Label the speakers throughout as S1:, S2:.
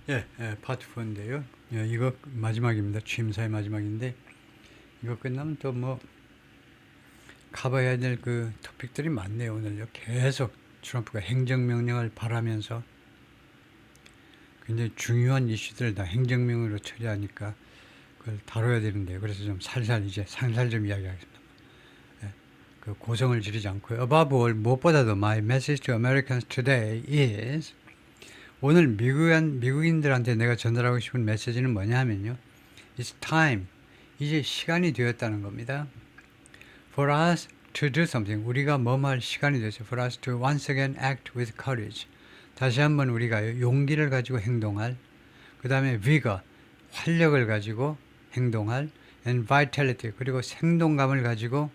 S1: 파트 4인데요. 이거 마지막입니다. 취임사의 마지막인데, 이거 끝나면 또 뭐, 가봐야 될 그 토픽들이 많네요. 오늘요. 계속 트럼프가 행정명령을 바라면서 굉장히 중요한 이슈들을 다 행정명령으로 처리하니까 그걸 다뤄야 되는데, 그래서 좀 살살 좀 이야기하겠습니다. 그 고성을 지르지 않고요. Above all, 무엇보다도 my message to Americans today is, 오늘 미국인들한테 내가 전달하고 싶은 메시지는 뭐냐 하면요. It's time. 이제 시간이 되었다는 겁니다. For us to do something. 우리가 뭐뭐 할 시간이 됐어요. For us to once again act with courage. 다시 한번 우리가 용기를 가지고 행동할. 그 다음에 vigor. 활력을 가지고 행동할. And vitality. 그리고 생동감을 가지고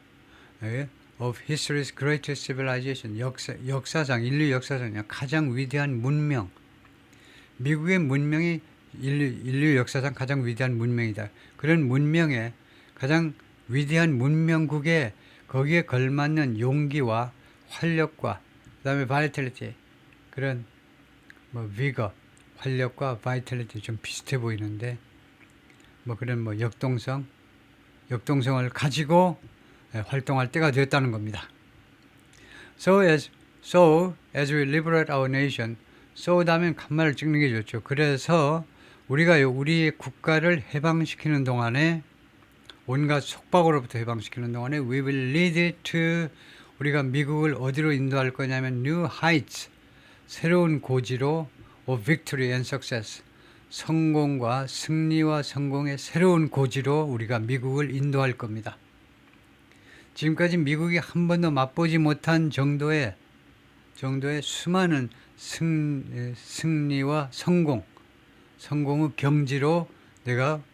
S1: of history's greatest civilization. 역사상, 인류 역사상 가장 위대한 문명. 미국의 문명이 인류 역사상 가장 위대한 문명이다. 그런 문명의 가장 위대한 문명국에 거기에 걸맞는 용기와 활력과 그다음에 바이탈리티 그런 뭐 비거 활력과 바이탈리티 좀 비슷해 보이는데 뭐 그런 뭐 역동성을 가지고 활동할 때가 되었다는 겁니다. So as we liberate our nation, so 다음엔 칸말을 찍는 게 좋죠. 그래서 우리가 우리의 국가를 해방시키는 동안에 온갖 속박으로부터 해방시키는 동안에 we will lead it to 우리가 미국을 어디로 인도할 거냐면 new heights 새로운 고지로 of victory and success 성공과 승리와 성공의 새로운 고지로 우리가 미국을 인도할 겁니다. 지금까지 미국이 한 번도 맛보지 못한 정도의 수많은 승리와 성공의 경지로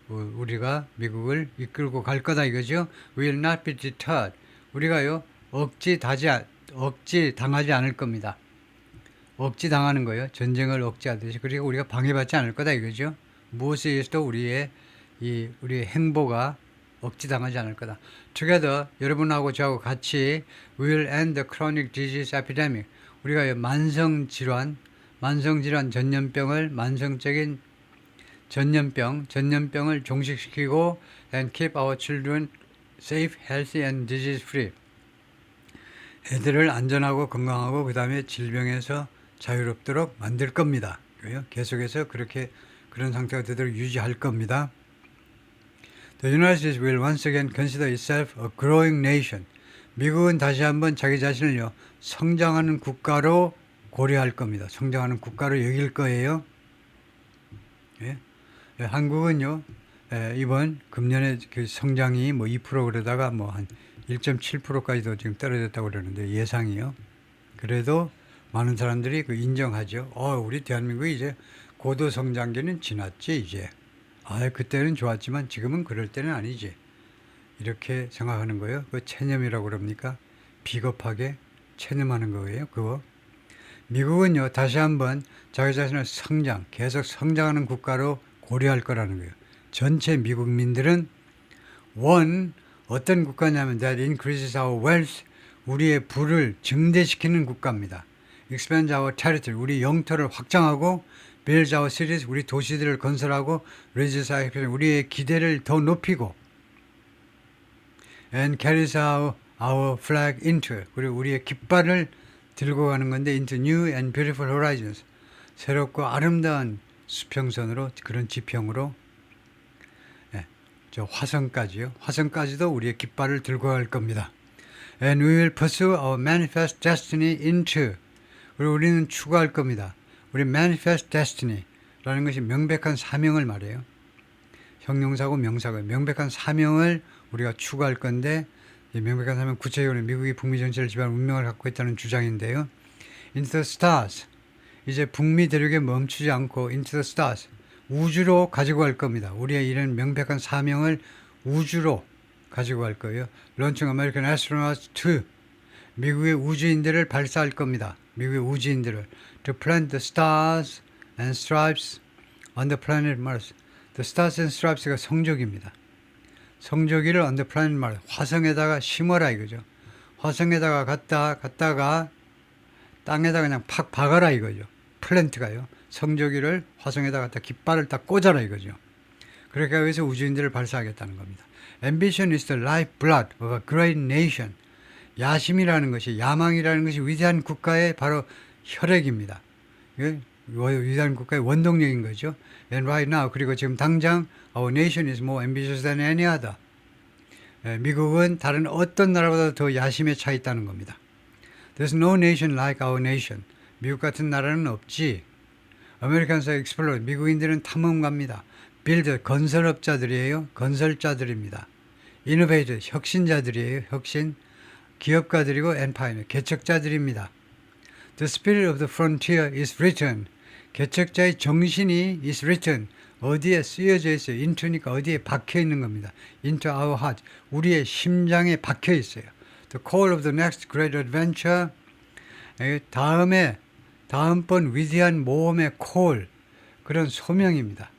S1: 우리가 미국을 이끌고 갈 거다 이거죠. We will not be deterred. 우리가요 억지 당하지 않을 겁니다. 억지 당하는 거예요. 전쟁을 억지하듯이. 그리고 우리가 방해받지 않을 거다 이거죠. 무엇에 의해서도 우리의 행보가 억지 당하지 않을 거다. Together 여러분하고 저하고 같이 we will end the chronic disease epidemic. 우리가 만성질환 만성적인 전염병을 종식시키고 and keep our children safe, healthy and disease free. 애들을 안전하고 건강하고 그 다음에 질병에서 자유롭도록 만들 겁니다. 계속해서 그런 상태가 되도록 유지할 겁니다. The United States will once again consider itself a growing nation. 미국은 다시 한번 자기 자신을요 성장하는 국가로 고려할 겁니다. 성장하는 국가로 여길 거예요. 한국은요 이번 금년에 그 성장이 뭐 2% 그러다가 뭐 한 1.7%까지도 지금 떨어졌다고 그러는데 예상이요. 그래도 많은 사람들이 그 인정하죠. 우리 대한민국이 이제 고도 성장기는 지났지 이제. 그때는 좋았지만 지금은 그럴 때는 아니지. 이렇게 생각하는 거예요. 그 체념이라고 그럽니까? 비겁하게 체념하는 거예요. 그거. 미국은요 다시 한번 자기 자신을 계속 성장하는 국가로 고려할 거라는 거예요. 전체 미국민들은 어떤 국가냐면 that increases our wealth, 우리의 부를 증대시키는 국가입니다. expands our territory, 우리 영토를 확장하고 builds our cities, 우리 도시들을 건설하고 raises our expectation, 우리의 기대를 더 높이고 and carries our flag into, 그리고 우리의 깃발을 들고 가는 건데 into new and beautiful horizons, 새롭고 아름다운 수평선으로 그런 지평으로 저 화성까지도 우리의 깃발을 들고 갈 겁니다. And we will pursue our manifest destiny into, 그리고 우리는 추구할 겁니다. 우리 manifest destiny라는 것이 명백한 사명을 말해요. 형용사고 명사고 명백한 사명을 우리가 추구할 건데 이 명백한 사명 구체적으로 미국이 북미 전체를 지배하는 운명을 갖고 있다는 주장인데요. Into the stars, 이제 북미 대륙에 멈추지 않고 into the stars, 우주로 가지고 갈 겁니다. 우리의 이런 명백한 사명을 우주로 가지고 갈 거예요. Launching American astronauts to, 미국의 우주인들을 발사할 겁니다. 미국의 우주인들을 to plant the stars and stripes on the planet Mars. The stars and stripes가 성조기입니다. 성조기를 on the planet Mars, 화성에다가 심어라 이거죠. 화성에다가 갔다가 땅에다가 그냥 팍 박아라 이거죠. 플랜트가요. 성조기를 화성에다 갖다 깃발을 딱 꽂아라 이거죠. 그렇게 해서 우주인들을 발사하겠다는 겁니다. Ambition is the lifeblood of a great nation. 야심이라는 것이, 야망이라는 것이 위대한 국가의 바로 혈액입니다. 위대한 국가의 원동력인 거죠. And right now, 그리고 지금 당장 our nation is more ambitious than any other. 미국은 다른 어떤 나라보다 더 야심에 차 있다는 겁니다. There's no nation like our nation. 미국 같은 나라는 없지. Americans are explorers. 미국인들은 탐험가입니다. Builder, 건설업자들이에요. 건설자들입니다. Innovator, 혁신자들이에요. 혁신. 기업가들이고 and pioneer, 개척자들입니다. The spirit of the frontier is written. 개척자의 정신이 is written. 어디에 쓰여져 있어요? into니까 어디에 박혀 있는 겁니다. into our heart. 우리의 심장에 박혀 있어요. The call of the next great adventure. 다음번 위대한 모험의 call. 그런 소명입니다.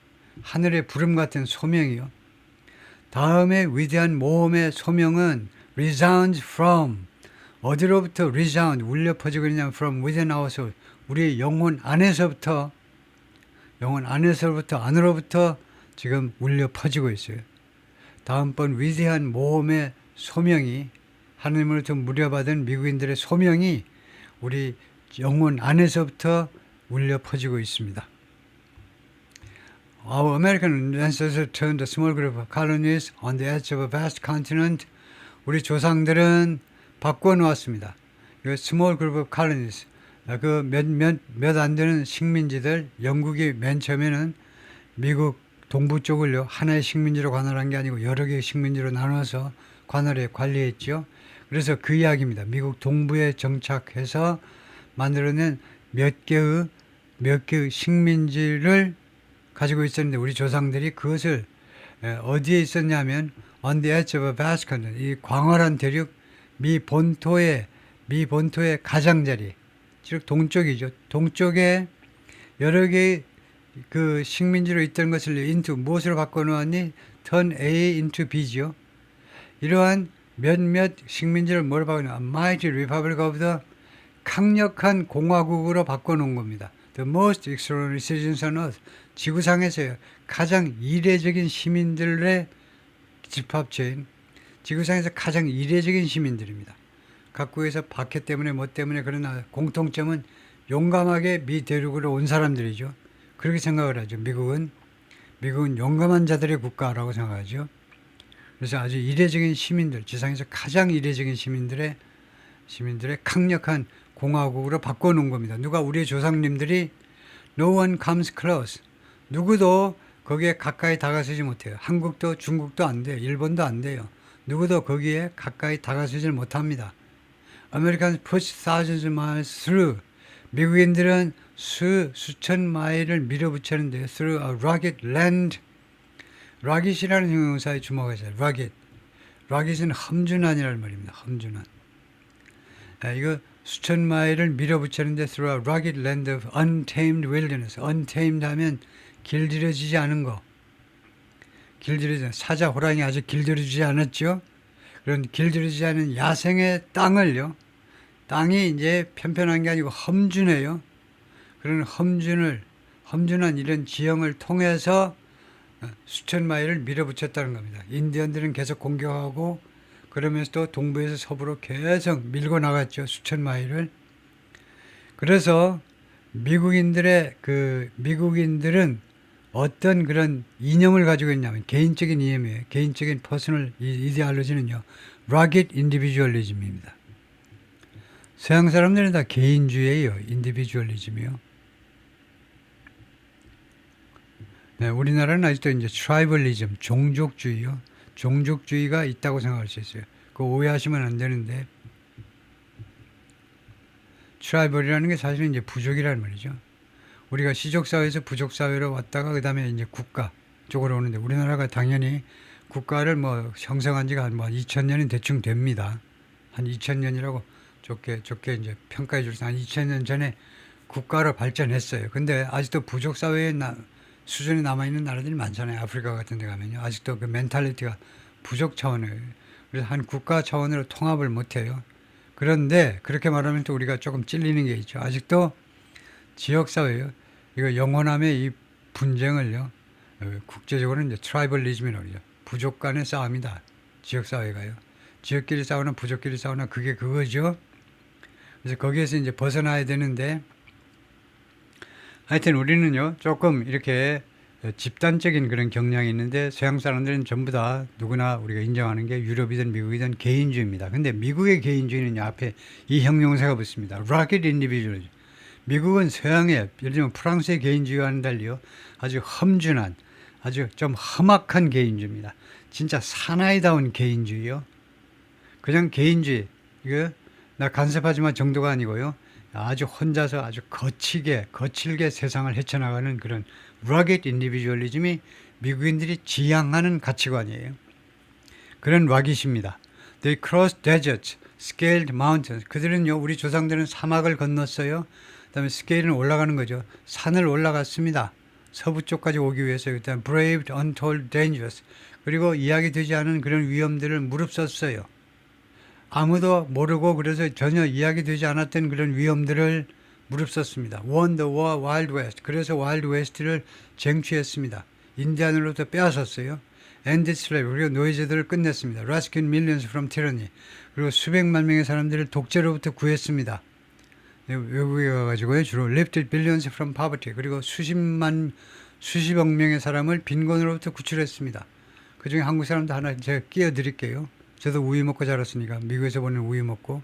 S1: 하늘의 부름 같은 소명이요. 다음의 위대한 모험의 소명은 resounds from. 어디로부터 resound, 울려 퍼지고 있냐면 from within our soul. 우리의 영혼 안에서부터 안으로부터 지금 울려 퍼지고 있어요. 다음번 위대한 모험의 소명이, 하나님으로부터 물려받은 미국인들의 소명이 우리 영혼 안에서부터 울려 퍼지고 있습니다. Our American ancestors turned a small group of colonies on the edge of a vast continent. 우리 조상들은 바꿔놓았습니다. small group of colonies. 그 몇 안 되는 식민지들, 영국이 맨 처음에는 미국 동부 쪽을요, 하나의 식민지로 관할한 게 아니고 여러 개의 식민지로 나눠서 관리했죠. 그래서 그 이야기입니다. 미국 동부에 정착해서 만들어낸 몇 개의 식민지를 가지고 있었는데 우리 조상들이 그것을 어디에 있었냐면 on the edge of a vast continent, 이 광활한 대륙 미 본토의 가장자리, 즉 동쪽이죠. 동쪽에 여러 개의 그 식민지로 있던 것을 into 무엇으로 바꿔놓았니? turn A into B죠. 이러한 몇몇 식민지를 뭐로 바꿔놓았냐? mighty republic of the, 강력한 공화국으로 바꿔놓은 겁니다. The most extraordinary citizens on earth. 지구상에서요, 가장 이례적인 시민들의 집합체인, 지구상에서 가장 이례적인 시민들입니다. 각국에서 박해 때문에 뭐 때문에, 그러나 공통점은 용감하게 미 대륙으로 온 사람들이죠. 그렇게 생각을 하죠. 미국은 용감한 자들의 국가라고 생각하죠. 그래서 아주 이례적인 시민들, 지상에서 가장 이례적인 시민들의 강력한 공화국으로 바꿔놓은 겁니다. 누가? 우리의 조상님들이 no one comes close. 누구도 거기에 가까이 다가서지 못해요. 한국도 중국도 안 돼요. 일본도 안 돼요. 누구도 거기에 가까이 다가서지 못합니다. Americans push thousands of miles through. 미국인들은 수천 마일을 밀어붙이는데 through a rugged land. rugged이라는 형용사에 주목하세요. rugged은 험준한이라는 말입니다. 험준한. 이거 수천 마일을 밀어붙이는데 through a rugged land of untamed wilderness. untamed 하면 길들여지지 않은 거. 사자, 호랑이 아직 길들여지지 않았죠. 그런 길들여지지 않은 야생의 땅을요. 땅이 이제 편편한 게 아니고 험준해요. 그런 험준한 이런 지형을 통해서 수천 마일을 밀어붙였다는 겁니다. 인디언들은 계속 공격하고 그러면서 또 동부에서 서부로 계속 밀고 나갔죠. 수천 마일을. 그래서 미국인들은 어떤 그런 이념을 가지고 있냐면 개인적인 이념이에요. 개인적인 퍼스널 이데올로지는요. rugged individualism입니다. 서양 사람들은 다 개인주의예요. 인디비주얼리즘이요. 네, 우리나라는 아직도 이제 트라이벌리즘, 종족주의요. 종족주의가 있다고 생각할 수 있어요. 그거 오해하시면 안 되는데, 트라이벌이라는 게 사실은 이제 부족이라는 말이죠. 우리가 시족사회에서 부족사회로 왔다가 그 다음에 이제 국가 쪽으로 오는데, 우리나라가 당연히 국가를 뭐 형성한 지가 한 2000년이 대충 됩니다. 한 2000년이라고 좋게 이제 평가해 줄 수, 한 2000년 전에 국가로 발전했어요. 근데 아직도 부족사회의 수준이 남아있는 나라들이 많잖아요. 아프리카 같은 데 가면요. 아직도 그 멘탈리티가 부족 차원이에요. 그래서 한 국가 차원으로 통합을 못해요. 그런데 그렇게 말하면 또 우리가 조금 찔리는 게 있죠. 아직도 지역사회예요. 이거 영혼함의 이 분쟁을요, 국제적으로는 이제 트라이벌리즘이라고 그러죠. 부족 간의 싸움이다. 지역사회가요. 지역끼리 싸우나 부족끼리 싸우나 그게 그거죠. 그래서 거기에서 이제 벗어나야 되는데, 하여튼 우리는요, 조금 이렇게 집단적인 그런 경향이 있는데, 서양 사람들은 전부 다 누구나 우리가 인정하는 게 유럽이든 미국이든 개인주의입니다. 근데 미국의 개인주의는 앞에 이 형용사가 붙습니다. Rugged individualism. 미국은 서양의, 예를 들면 프랑스의 개인주의와는 달리요, 아주 험준한, 아주 좀 험악한 개인주의입니다. 진짜 사나이다운 개인주의요. 그냥 개인주의, 이거 나 간섭하지만 정도가 아니고요. 아주 혼자서 아주 거칠게 세상을 헤쳐나가는 그런 rugged individualism이 미국인들이 지향하는 가치관이에요. 그런 락잇입니다. They crossed deserts, scaled mountains. 그들은요, 우리 조상들은 사막을 건넜어요. 그다음에 스케일은 올라가는 거죠. 산을 올라갔습니다. 서부 쪽까지 오기 위해서. 그다음 braved untold dangers. 그리고 이야기되지 않은 그런 위험들을 무릅썼어요. 아무도 모르고 그래서 전혀 이야기되지 않았던 그런 위험들을 무릅썼습니다. Won the war Wild West. 그래서 와일드 웨스트를 쟁취했습니다. 인디안으로부터 빼앗았어요. Ended slavery. 그리고 노예제도를 끝냈습니다. Rescued millions from tyranny. 그리고 수백만 명의 사람들을 독재로부터 구했습니다. 외국에 가가지고요, 주로 lifted billions from poverty. 그리고 수십억 명의 사람을 빈곤으로부터 구출했습니다. 그 중에 한국 사람도 하나 제가 끼워드릴게요. 저도 우유 먹고 자랐으니까, 미국에서 보는 우유 먹고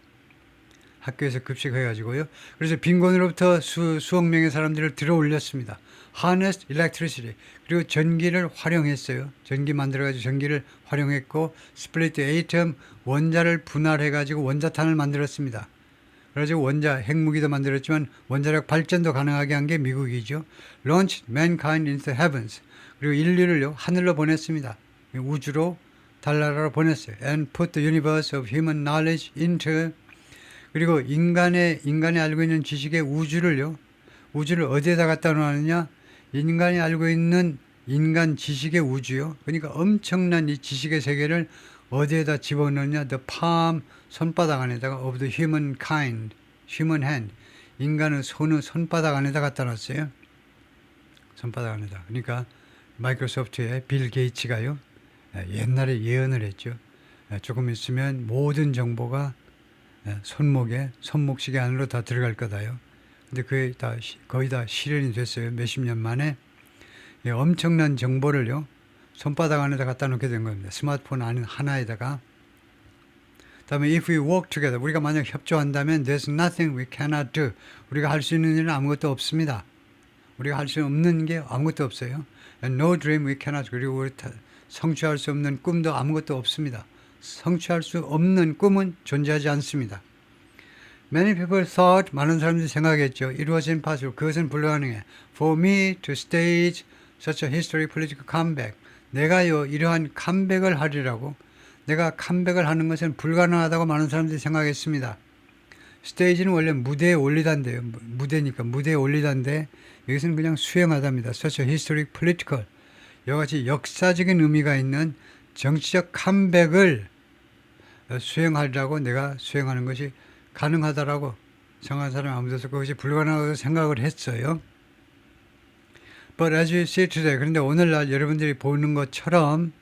S1: 학교에서 급식해가지고요. 그래서 빈곤으로부터 수억 명의 사람들을 들어 올렸습니다. Harnessed electricity. 그리고 전기를 활용했어요. 전기 만들어가지고 전기를 활용했고, split atom, 원자를 분할해가지고 원자탄을 만들었습니다. 그래서 핵무기도 만들었지만 원자력 발전도 가능하게 한 게 미국이죠. Launched mankind into the heavens. 그리고 인류를요, 하늘로 보냈습니다. 우주로, 달나라로 보냈어요. And put the universe of human knowledge into. 그리고 인간이 알고 있는 지식의 우주를 어디에다 갖다 놓았느냐? 인간이 알고 있는 인간 지식의 우주요. 그러니까 엄청난 이 지식의 세계를 어디에다 집어넣느냐? The palm, 손바닥 안에다가 of the humankind, human hand. 인간의 손바닥 안에다 갖다 놨어요. 손바닥 안에다. 그러니까 마이크로소프트의 빌 게이츠가요, 옛날에 예언을 했죠. 조금 있으면 모든 정보가 손목시계 안으로 다 들어갈 거다요. 근데 그게 거의 다 실현이 됐어요. 몇십 년 만에. 엄청난 정보를요, 손바닥 안에다 갖다 놓게 된 겁니다. 스마트폰 안에 하나에다가. 다음에 if we work together. 우리가 만약 협조한다면 there's nothing we cannot do. 우리가 할 수 있는 일은 아무것도 없습니다. 우리가 할 수 없는 게 아무것도 없어요. And no dream we cannot. 그리고 우리 성취할 수 없는 꿈도 아무것도 없습니다. 성취할 수 없는 꿈은 존재하지 않습니다. Many people thought, 많은 사람들이 생각했죠. It was impossible. 그것은 불가능해. For me to stage such a historic political comeback. 내가요, 이러한 컴백을 하리라고. 내가 컴백을 하는 것은 불가능하다고 많은 사람들이 생각했습니다. 스테이지는 원래 무대에 올리단데요. 무대니까 무대에 올리단데, 여기서는 그냥 수행하답니다. Such a historic political. 이와같이 역사적인 의미가 있는 정치적 컴백을 수행하리라고, 내가 수행하는 것이 가능하다라고 생각하는 사람이 아무도 없고 그것이 불가능하다고 생각을 했어요. But as you see today, 그런데 오늘날 여러분들이 보는 것처럼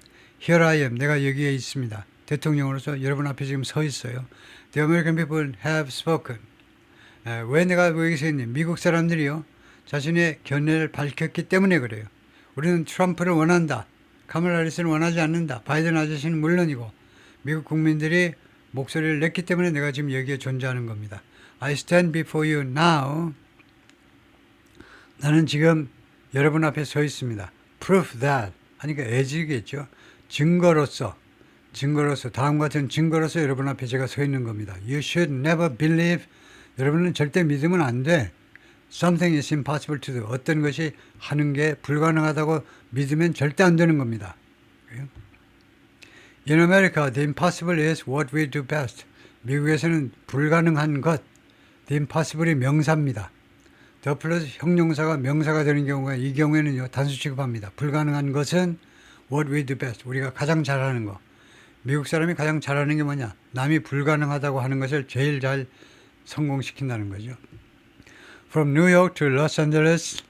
S1: Here I am, 내가 여기에 있습니다. 대통령으로서 여러분 앞에 지금 서 있어요. The American people have spoken. 왜 내가 여기 서 있니? 미국 사람들이요, 자신의 견해를 밝혔기 때문에 그래요. 우리는 트럼프를 원한다. 카멀라 해리스를 원하지 않는다. 바이든 아저씨는 물론이고, 미국 국민들이 목소리를 냈기 때문에 내가 지금 여기에 존재하는 겁니다. I stand before you now. 나는 지금 여러분 앞에 서 있습니다. Proof that. 하니까 애지겠죠. 증거로서, 다음과 같은 증거로서 여러분 앞에 제가 서 있는 겁니다. You should never believe. 여러분은 절대 믿으면 안 돼. Something is impossible to do. 어떤 것이 하는 게 불가능하다고 믿으면 절대 안 되는 겁니다. In America, the impossible is what we do best. 미국에서는 불가능한 것, the impossible이 명사입니다. 더 플러스 형용사가 명사가 되는 경우가, 이 경우에는요, 단수 취급합니다. 불가능한 것은 what we do best. 우리가 가장 잘하는 거. 미국 사람이 가장 잘하는 게 뭐냐? 남이 불가능하다고 하는 것을 제일 잘 성공시킨다는 거죠. From New York to Los Angeles,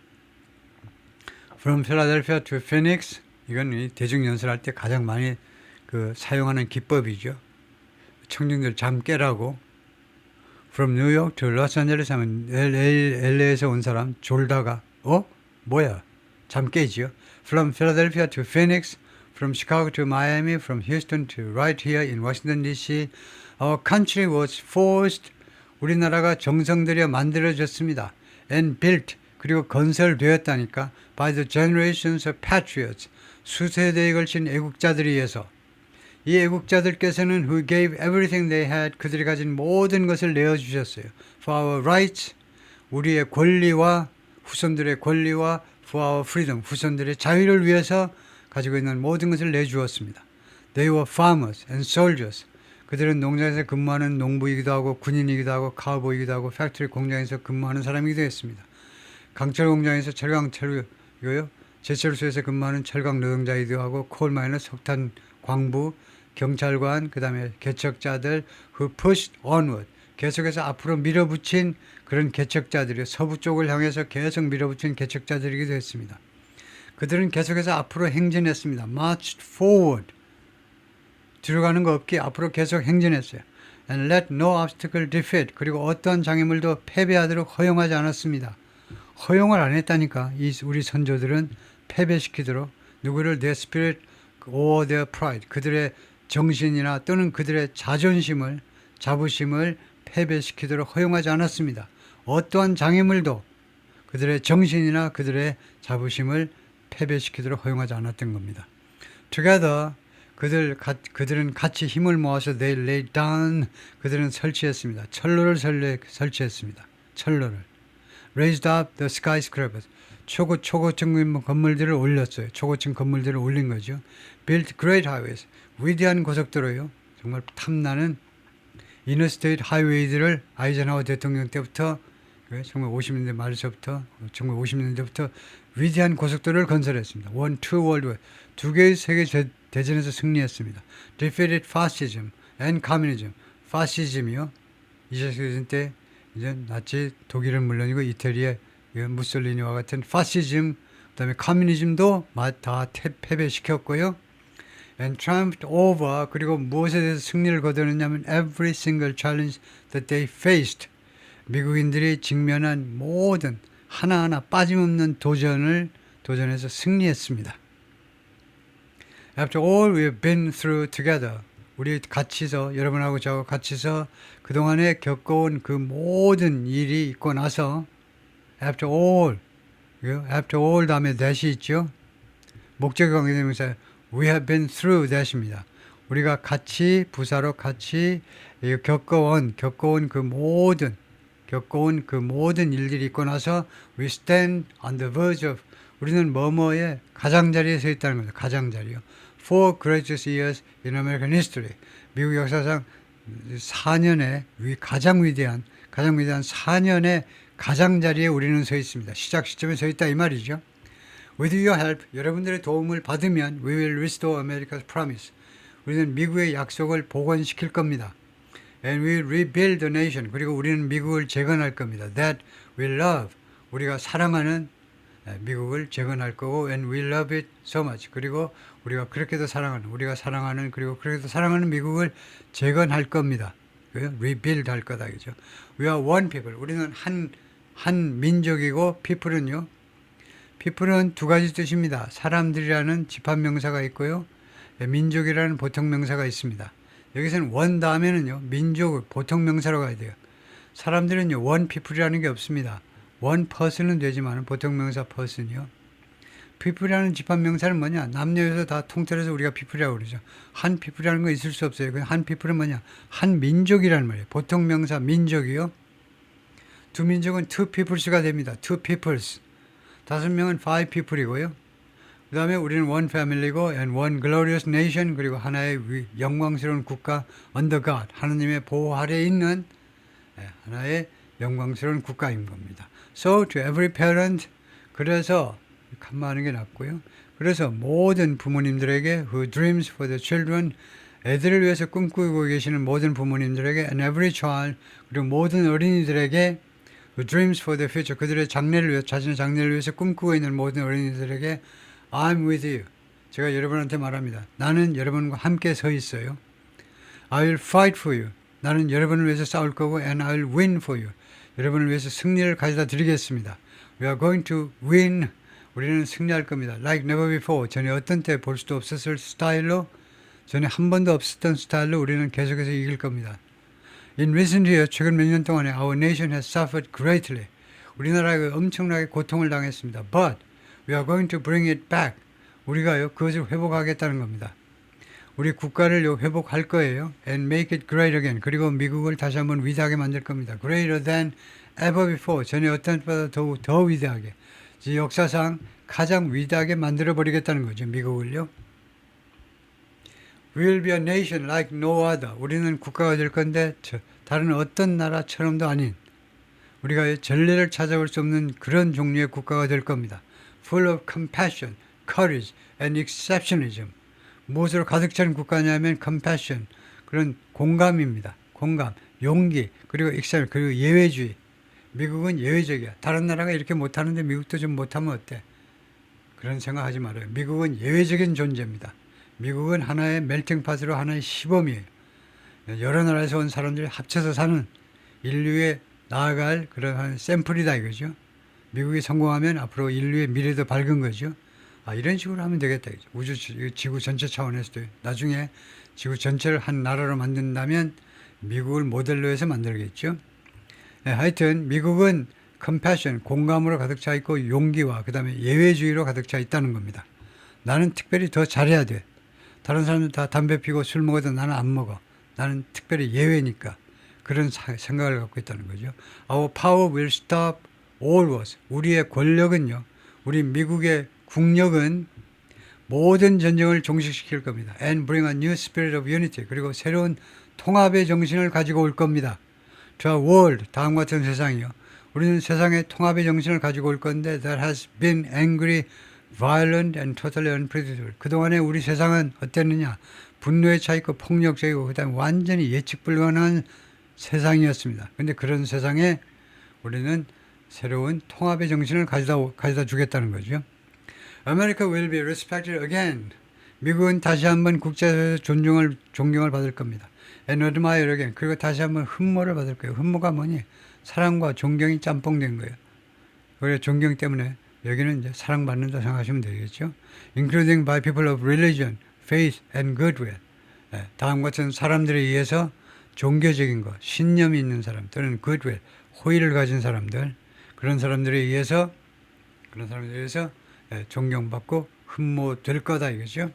S1: From Philadelphia to Phoenix. 이건 이 대중연설할 때 가장 많이 그 사용하는 기법이죠. 청중들 잠 깨라고. From New York to Los Angeles 하면 LA에서 온 사람 졸다가 뭐야? 잠 깨지요. From Philadelphia to Phoenix, from Chicago to Miami, from Houston to right here in Washington D.C. Our country was forced. 우리나라가 정성들여 만들어졌습니다. And built. 그리고 건설되었다니까. By the generations of patriots. 수세대에 걸친 애국자들에 의해서. 이 애국자들께서는 who gave everything they had. 그들이 가진 모든 것을 내어주셨어요. For our rights. 우리의 권리와 후손들의 권리와 for our freedom. 후손들의 자유를 위해서 가지고 있는 모든 것을 내주었습니다. They were farmers and soldiers. 그들은 농장에서 근무하는 농부이기도 하고 군인이기도 하고 카우보이기도 하고 팩토리 공장에서 근무하는 사람이기도 했습니다. 강철 공장에서 철강철이고요. 제철소에서 근무하는 철강 노동자이기도 하고 콜마이너 석탄 광부, 경찰관, 그 다음에 개척자들 who pushed onward. 계속해서 앞으로 밀어붙인 그런 개척자들이 서부 쪽을 향해서 계속 밀어붙인 개척자들이기도 했습니다. 그들은 계속해서 앞으로 행진했습니다. Marched forward. 뒤로 가는 거 없기 앞으로 계속 행진했어요. And let no obstacle defeat. 그리고 어떠한 장애물도 패배하도록 허용하지 않았습니다. 허용을 안 했다니까. 우리 선조들은 패배시키도록 누구를 their spirit or their pride. 그들의 정신이나 또는 그들의 자존심을 자부심을 패배시키도록 허용하지 않았습니다. 어떠한 장애물도 그들의 정신이나 그들의 자부심을 패배시키도록 허용하지 않았던 겁니다. Together, 그들은 같이 힘을 모아서 they laid down, 그들은 설치했습니다. 철로를 설치했습니다. 철로를. Raised up the skyscrapers, 초고층 건물들을 올렸어요. 초고층 건물들을 올린 거죠. Built great highways, 위대한 고속도로요. 정말 탐나는 인터스테이트 하이웨이들을 아이젠하워 대통령 때부터 정말 50년대 말서부터 1950년대부터 위대한 고속도로를 건설했습니다. Two World War, 두 개의 세계 대전에서 승리했습니다. Defeated fascism and communism. 파시즘이요. 2차 세계대전 때 이제 나치 독일은 물론이고 이태리의 무솔리니와 같은 파시즘, 그다음에 커뮤니즘도 다 패배시켰고요. And triumphed over. 그리고 무엇에 대해서 승리를 거두느냐면 every single challenge that they faced. 미국인들이 직면한 모든 하나하나 빠짐없는 도전해서 승리했습니다. After all we've been through together. 우리 같이서 여러분하고 저하고 같이서 그동안에 겪어온 그 모든 일이 있고 나서 after all 다음에 that이 있죠. 목적이 관계되면서 we have been through that입니다. 우리가 같이 부사로 같이 겪어온 그 모든 일들이 있고 나서 we stand on the verge of 우리는 뭐뭐의 가장자리에 서 있다는 거죠. 가장자리요. Four greatest years in American history. 미국 역사상 4년의 가장 위대한 4년의 가장자리에 우리는 서 있습니다. 시작 시점에 서 있다 이 말이죠. With your help, 여러분들의 도움을 받으면 we will restore America's promise. 우리는 미국의 약속을 복원시킬 겁니다. And we will rebuild the nation. 그리고 우리는 미국을 재건할 겁니다. That we love. 우리가 사랑하는 미국을 재건할 거고 and we love it so much. 그리고 우리가 그렇게도 사랑하는 그리고 그렇게도 사랑하는 미국을 재건할 겁니다. rebuild 할 거다 그죠. We are one people. 우리는 한 민족이고 people은요. people은 두 가지 뜻입니다. 사람들이라는 집합명사가 있고요. 민족이라는 보통명사가 있습니다. 여기서는 one 다음에는요. 민족 보통명사로 가야 돼요. 사람들은요. one people이라는 게 없습니다. one person은 되지만 보통명사 person이요. people이라는 집합명사는 뭐냐? 남녀에서 다 통틀어서 우리가 people이라고 그러죠. 한 people이라는 거 있을 수 없어요. 한 people은 뭐냐? 한 민족이라는 말이에요. 보통명사 민족이요. 두 민족은 two peoples가 됩니다. two peoples. 5명은 five people이고요. 그 다음에 우리는 one family고 and one glorious nation 그리고 하나의 영광스러운 국가 under God. 하나님의 보호 아래에 있는 하나의 영광스러운 국가인 겁니다. So to every parent 그래서 간마하는 게 낫고요. 그래서 모든 부모님들에게 who dreams for the children 애들을 위해서 꿈꾸고 계시는 모든 부모님들에게 and every child 그리고 모든 어린이들에게 who dreams for the future. 그들의 장래를 위해 자신의 장래를 위해서 꿈꾸고 있는 모든 어린이들에게 I'm with you. 제가 여러분한테 말합니다. 나는 여러분과 함께 서 있어요. I will fight for you. 나는 여러분을 위해서 싸울 거고 and I will win for you. 여러분을 위해서 승리를 가져다 드리겠습니다. We are going to win. 우리는 승리할 겁니다. Like never before. 전에 어떤 때 볼 수도 없었을 스타일로, 전에 한 번도 없었던 스타일로 우리는 계속해서 이길 겁니다. In recent years, 최근 몇 년 동안에 our nation has suffered greatly. 우리나라가 엄청나게 고통을 당했습니다. But we are going to bring it back. 우리가요, 그것을 회복하겠다는 겁니다. 우리 국가를 회복할 거예요. And make it great again. 그리고 미국을 다시 한번 위대하게 만들 겁니다. Greater than ever before. 전에 어떤 때보다 더 위대하게. 역사상 가장 위대하게 만들어버리겠다는 거죠. 미국을요. We will be a nation like no other. 우리는 국가가 될 건데 다른 어떤 나라처럼도 아닌 우리가 전례를 찾아볼 수 없는 그런 종류의 국가가 될 겁니다. Full of compassion, courage, and exceptionalism. 무엇으로 가득 찬 국가냐면 compassion, 그런 공감입니다. 공감, 용기, 그리고 exception, 그리고 예외주의. 미국은 예외적이야. 다른 나라가 이렇게 못하는데 미국도 좀 못하면 어때? 그런 생각하지 말아요. 미국은 예외적인 존재입니다. 미국은 하나의 멜팅팟으로 하나의 시범이에요. 여러 나라에서 온 사람들이 합쳐서 사는 인류에 나아갈 그런 샘플이다 이거죠. 미국이 성공하면 앞으로 인류의 미래도 밝은 거죠. 이런 식으로 하면 되겠다. 우주, 지구 전체 차원에서도 나중에 지구 전체를 한 나라로 만든다면 미국을 모델로 해서 만들겠죠. 네, 하여튼 미국은 컴패션, 공감으로 가득 차 있고 용기와 그 다음에 예외주의로 가득 차 있다는 겁니다. 나는 특별히 더 잘해야 돼. 다른 사람들 다 담배 피고 술 먹어도 나는 안 먹어. 나는 특별히 예외니까. 그런 생각을 갖고 있다는 거죠. Our power will stop all wars. 우리의 권력은요, 우리 미국의 국력은 모든 전쟁을 종식시킬 겁니다. And bring a new spirit of unity. 그리고 새로운 통합의 정신을 가지고 올 겁니다. To our world, 다음과 같은 세상이요. 우리는 세상에 통합의 정신을 가지고 올 건데 that has been angry, violent and totally unpredictable. 그동안에 우리 세상은 어땠느냐? 분노에 차 있고 폭력적이고 그다음에 완전히 예측 불가능한 세상이었습니다. 그런데 그런 세상에 우리는 새로운 통합의 정신을 가져다 주겠다는 거죠. America will be respected again. 미국은 다시 한번 국제사회에서 존경을 받을 겁니다. And admired again. 그리고 다시 한번 흠모를 받을 거예요. 흠모가 뭐니? 사랑과 존경이 짬뽕된 거예요. 그래 존경 때문에 여기는 이제 사랑받는다 생각하시면 되겠죠. Including by people of religion, faith and goodwill. 다음과 같은 사람들에 의해서 종교적인 것, 신념이 있는 사람 또는 goodwill, 호의를 가진 사람들, 그런 사람들에 의해서 존경받고 흠모될 거다 이거죠.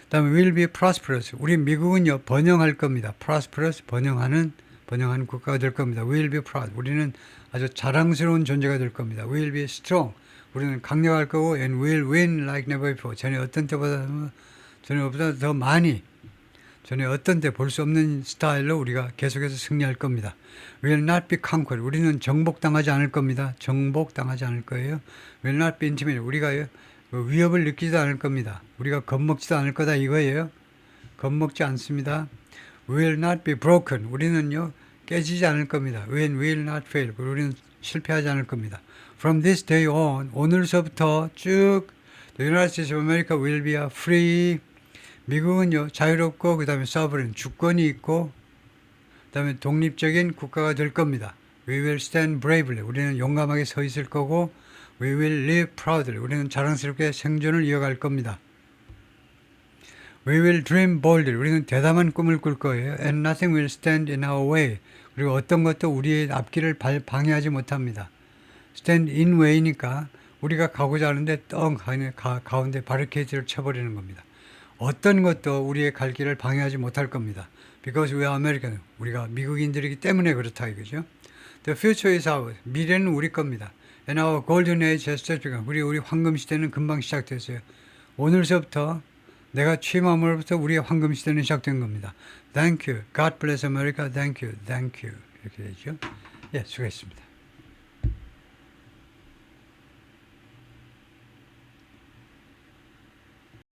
S1: 다음에 will be prosperous. 우리 미국은요 번영할 겁니다. prosperous, 번영하는 국가가 될 겁니다. will be proud. 우리는 아주 자랑스러운 존재가 될 겁니다. will be strong. 우리는 강력할 거고 and will win like never before. 전에 어떤 때보다 더 많이, 전에 어떤 때 볼 수 없는 스타일로 우리가 계속해서 승리할 겁니다. will not be conquered. 우리는 정복당하지 않을 겁니다. 정복당하지 않을 거예요. will not be intimidated. 우리가 위협을 느끼지도 않을 겁니다. 우리가 겁먹지도 않을 거다 이거예요. 겁먹지 않습니다. will not be broken. 우리는요 깨지지 않을 겁니다. will not fail. 우리는 실패하지 않을 겁니다. From this day on, 오늘서부터 쭉 the United States of America will be a free. 미국은요 자유롭고 그 다음에 sovereign, 주권이 있고 그 다음에 독립적인 국가가 될 겁니다. We will stand bravely. 우리는 용감하게 서 있을 거고 We will live proudly. 우리는 자랑스럽게 생존을 이어갈 겁니다. We will dream boldly. 우리는 대담한 꿈을 꿀 거예요. And nothing will stand in our way. 그리고 어떤 것도 우리의 앞길을 방해하지 못합니다. stand in way니까 우리가 가고자 하는데 가운데 바리케이트를 쳐버리는 겁니다. 어떤 것도 우리의 갈 길을 방해하지 못할 겁니다. Because we are American. 우리가 미국인들이기 때문에 그렇다 이거죠. The future is ours. 미래는 우리 겁니다. And our golden age has just begun. 우리 황금 시대는 금방 시작됐어요. 오늘서부터 내가 취임함으로부터 우리의 황금 시대는 시작된 겁니다. Thank you. God bless America. Thank you. Thank you. 이렇게 되죠. 예, 수고했습니다.